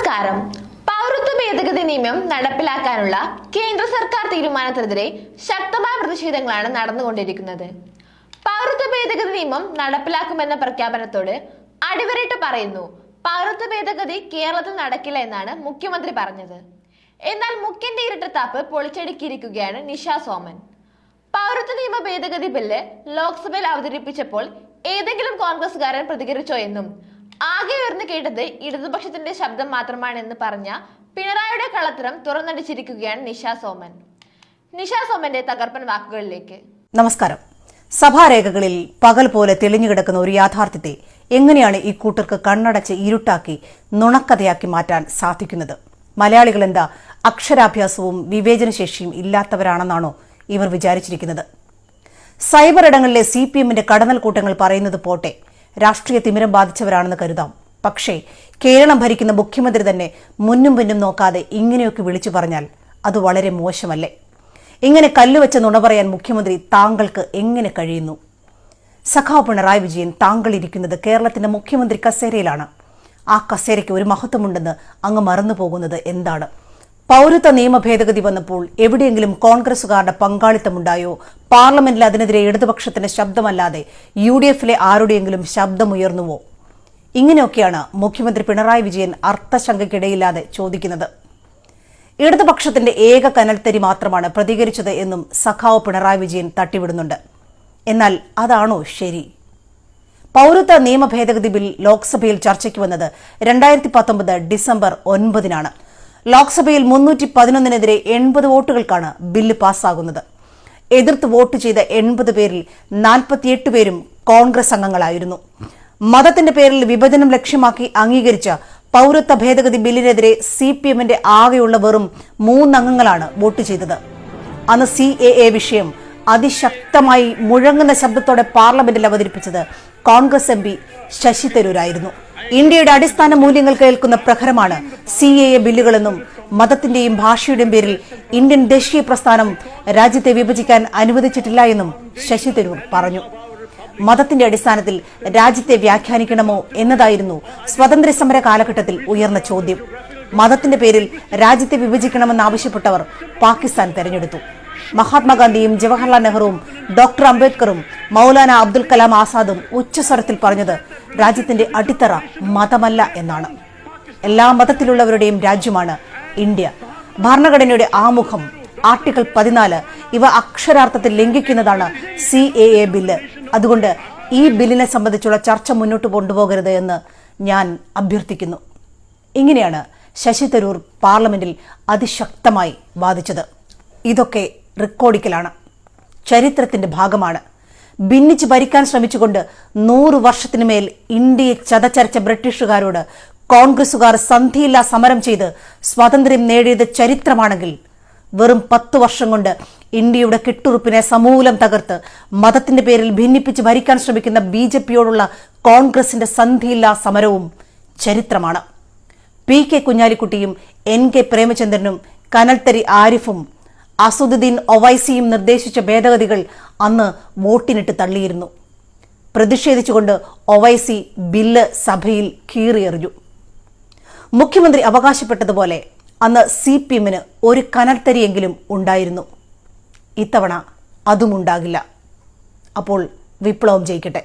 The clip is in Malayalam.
നമസ്കാരം. പൗരത്വ ഭേദഗതി നിയമം നടപ്പിലാക്കാനുള്ള കേന്ദ്ര സർക്കാർ തീരുമാനത്തിനെതിരെ ശക്തമായ പ്രതിഷേധങ്ങളാണ് നടന്നുകൊണ്ടിരിക്കുന്നത്. പൗരത്വ ഭേദഗതി നിയമം നടപ്പിലാക്കുമെന്ന പ്രഖ്യാപനത്തോട് അടിവരയിട്ട് പറയുന്നു പൗരത്വ ഭേദഗതി കേരളത്തിൽ നടക്കില്ല എന്നാണ് മുഖ്യമന്ത്രി പറഞ്ഞത്. എന്നാൽ മുഖ്യന്റെ ഇരട്ടത്താപ്പ് പൊളിച്ചടുക്കിയിരിക്കുകയാണ് നിഷ സോമൻ. പൗരത്വ നിയമ ഭേദഗതി ബില്ല് ലോക്സഭയിൽ അവതരിപ്പിച്ചപ്പോൾ ഏതെങ്കിലും കോൺഗ്രസുകാരൻ പ്രതികരിച്ചോ എന്നും ആകെ ഉയർന്നു കേട്ടത് ഇടതുപക്ഷത്തിന്റെ ശബ്ദം മാത്രമാണെന്ന് പറഞ്ഞ പിണറായിയുടെ കള്ളത്തരം തുറന്നടിച്ചിരിക്കുകയാണ് നിഷ സോമൻ. നിഷ സോമന്റെ തകർപ്പൻ വാക്കുകളിലേക്ക്. നമസ്കാരം. സഭാരേഖകളിൽ പകൽ പോലെ തെളിഞ്ഞുകിടക്കുന്ന ഒരു യാഥാർത്ഥ്യത്തെ എങ്ങനെയാണ് ഈ കൂട്ടർക്ക് കണ്ണടച്ച് ഇരുട്ടാക്കി നുണക്കഥയാക്കി മാറ്റാൻ സാധിക്കുന്നത്? മലയാളികൾ എന്താ അക്ഷരാഭ്യാസവും വിവേചനശേഷിയും ഇല്ലാത്തവരാണെന്നാണോ ഇവർ വിചാരിച്ചിരിക്കുന്നത്? സൈബർ ഇടങ്ങളിലെ CPMന്റെ കടന്നൽ കൂട്ടങ്ങൾ പറയുന്നത് പോട്ടെ, രാഷ്ട്രീയ തിമിരം ബാധിച്ചവരാണെന്ന് കരുതാം. പക്ഷേ കേരളം ഭരിക്കുന്ന മുഖ്യമന്ത്രി തന്നെ മുന്നും പിന്നും നോക്കാതെ ഇങ്ങനെയൊക്കെ വിളിച്ചു പറഞ്ഞാൽ അത് വളരെ മോശമല്ലേ? ഇങ്ങനെ കല്ലുവെച്ച നുണ പറയാൻ മുഖ്യമന്ത്രി താങ്കൾക്ക് എങ്ങനെ കഴിയുന്നു? സഖാവ് പിണറായി വിജയൻ താങ്കൾ ഇരിക്കുന്നത് കേരളത്തിന്റെ മുഖ്യമന്ത്രി കസേരയിലാണ്. ആ കസേരയ്ക്ക് ഒരു മഹത്വമുണ്ടെന്ന് അങ്ങ് മറന്നു പോകുന്നത് എന്താണ്? പൗരത്വ നിയമ ഭേദഗതി വന്നപ്പോൾ എവിടെയെങ്കിലും കോൺഗ്രസുകാരുടെ പങ്കാളിത്തമുണ്ടായോ? പാർലമെന്റിൽ അതിനെതിരെ ഇടതുപക്ഷത്തിന്റെ ശബ്ദമല്ലാതെ UDFലെ ആരുടെയെങ്കിലും ശബ്ദമുയർന്നുവോ? ഇങ്ങനെയൊക്കെയാണ് മുഖ്യമന്ത്രി പിണറായി വിജയൻ അർത്ഥശങ്കയ്ക്കിടയില്ലാതെ ചോദിക്കുന്നത്. ഇടതുപക്ഷത്തിന്റെ ഏക കനൽത്തരി മാത്രമാണ് പ്രതികരിച്ചത് എന്നും സഖാവ് പിണറായി വിജയൻ തട്ടിവിടുന്നുണ്ട്. എന്നാൽ അതാണോ ശരി? പൗരത്വ നിയമ ഭേദഗതി ബിൽ ലോക്സഭയിൽ ചർച്ചയ്ക്ക് വന്നത് 2019 ഡിസംബർ 9-നാണ്. ലോക്സഭയിൽ 311-നെതിരെ 80 വോട്ടുകൾക്കാണ് ബില്ല് പാസ്സാകുന്നത്. എതിർത്ത് വോട്ട് ചെയ്ത 80 പേരിൽ 48 പേരും കോൺഗ്രസ് അംഗങ്ങളായിരുന്നു. മതത്തിന്റെ പേരിൽ വിഭജനം ലക്ഷ്യമാക്കി അംഗീകരിച്ച പൗരത്വ ഭേദഗതി ബില്ലിനെതിരെ CPMന്റെ ആകെയുള്ള വെറും 3 അംഗങ്ങളാണ് വോട്ട് ചെയ്തത്. അന്ന് CAA വിഷയം അതിശക്തമായി മുഴങ്ങുന്ന ശബ്ദത്തോടെ പാർലമെന്റിൽ അവതരിപ്പിച്ചത് കോൺഗ്രസ് MP ശശി തരൂരായിരുന്നു. ഇന്ത്യയുടെ അടിസ്ഥാന മൂല്യങ്ങൾ കേൾക്കുന്ന പ്രഹരമാണ് CAA ബില്ലുകളെന്നും മതത്തിന്റെയും ഭാഷയുടെയും പേരിൽ ഇന്ത്യൻ ദേശീയ പ്രസ്ഥാനം രാജ്യത്തെ വിഭജിക്കാൻ അനുവദിച്ചിട്ടില്ല എന്നും ശശി തരൂർ പറഞ്ഞു. മതത്തിന്റെ അടിസ്ഥാനത്തിൽ രാജ്യത്തെ വ്യാഖ്യാനിക്കണമോ എന്നതായിരുന്നു സ്വാതന്ത്ര്യ സമര കാലഘട്ടത്തിൽ ഉയർന്ന ചോദ്യം. മതത്തിന്റെ പേരിൽ രാജ്യത്തെ വിഭജിക്കണമെന്നാവശ്യപ്പെട്ടവർ പാകിസ്ഥാൻ തെരഞ്ഞെടുത്തു. മഹാത്മാഗാന്ധിയും ജവഹർലാൽ നെഹ്റുവും ഡോക്ടർ അംബേദ്കറും മൗലാന അബ്ദുൽ കലാം ആസാദും ഉച്ചസ്വരത്തിൽ പറഞ്ഞത് രാജ്യത്തിന്റെ അടിത്തറ മതമല്ല എന്നാണ്. എല്ലാ മതത്തിലുള്ളവരുടെയും രാജ്യമാണ് ഇന്ത്യ. ഭരണഘടനയുടെ ആമുഖം ആർട്ടിക്കിൾ 14 ഇവ അക്ഷരാർത്ഥത്തിൽ ലംഘിക്കുന്നതാണ് CAA ബില്ല്. അതുകൊണ്ട് ഈ ബില്ലിനെ സംബന്ധിച്ചുള്ള ചർച്ച മുന്നോട്ട് കൊണ്ടുപോകരുത് എന്ന് ഞാൻ അഭ്യർത്ഥിക്കുന്നു. ഇങ്ങനെയാണ് ശശി തരൂർ പാർലമെന്റിൽ അതിശക്തമായി വാദിച്ചത്. ഇതൊക്കെ റെക്കോർഡിക്കലാണ്, ചരിത്രത്തിന്റെ ഭാഗമാണ്. ഭിന്നിച്ച് ഭരിക്കാൻ ശ്രമിച്ചുകൊണ്ട് 100 വർഷത്തിനു മേൽ ഇന്ത്യയെ ചതച്ചരച്ച ബ്രിട്ടീഷുകാരോട് കോൺഗ്രസുകാർ സന്ധിയില്ലാ സമരം ചെയ്ത് സ്വാതന്ത്ര്യം നേടിയത് ചരിത്രമാണെങ്കിൽ, വെറും 10 വർഷം കൊണ്ട് ഇന്ത്യയുടെ കെട്ടുറുപ്പിനെ സമൂലം തകർത്ത് മതത്തിന്റെ പേരിൽ ഭിന്നിപ്പിച്ച് ഭരിക്കാൻ ശ്രമിക്കുന്ന BJPയോടുള്ള കോൺഗ്രസിന്റെ സന്ധിയില്ലാ സമരവും ചരിത്രമാണ്. PK കുഞ്ഞാലിക്കുട്ടിയും NK പ്രേമചന്ദ്രനും കനൽത്തരി ആരിഫും അസദുദ്ദീൻ ഒവൈസിയും നിർദ്ദേശിച്ച ഭേദഗതികൾ അന്ന് വോട്ടിനിട്ട് തള്ളിയിരുന്നു. പ്രതിഷേധിച്ചുകൊണ്ട് ഒവൈസി ബില്ല് സഭയിൽ കീറിയെറിഞ്ഞു. മുഖ്യമന്ത്രി അവകാശപ്പെട്ടതുപോലെ അന്ന് CPMന് ഒരു കനൽത്തരിയെങ്കിലും ഉണ്ടായിരുന്നു. ഇത്തവണ അതും ഉണ്ടാകില്ല. അപ്പോൾ വിപ്ലവം ജയിക്കട്ടെ.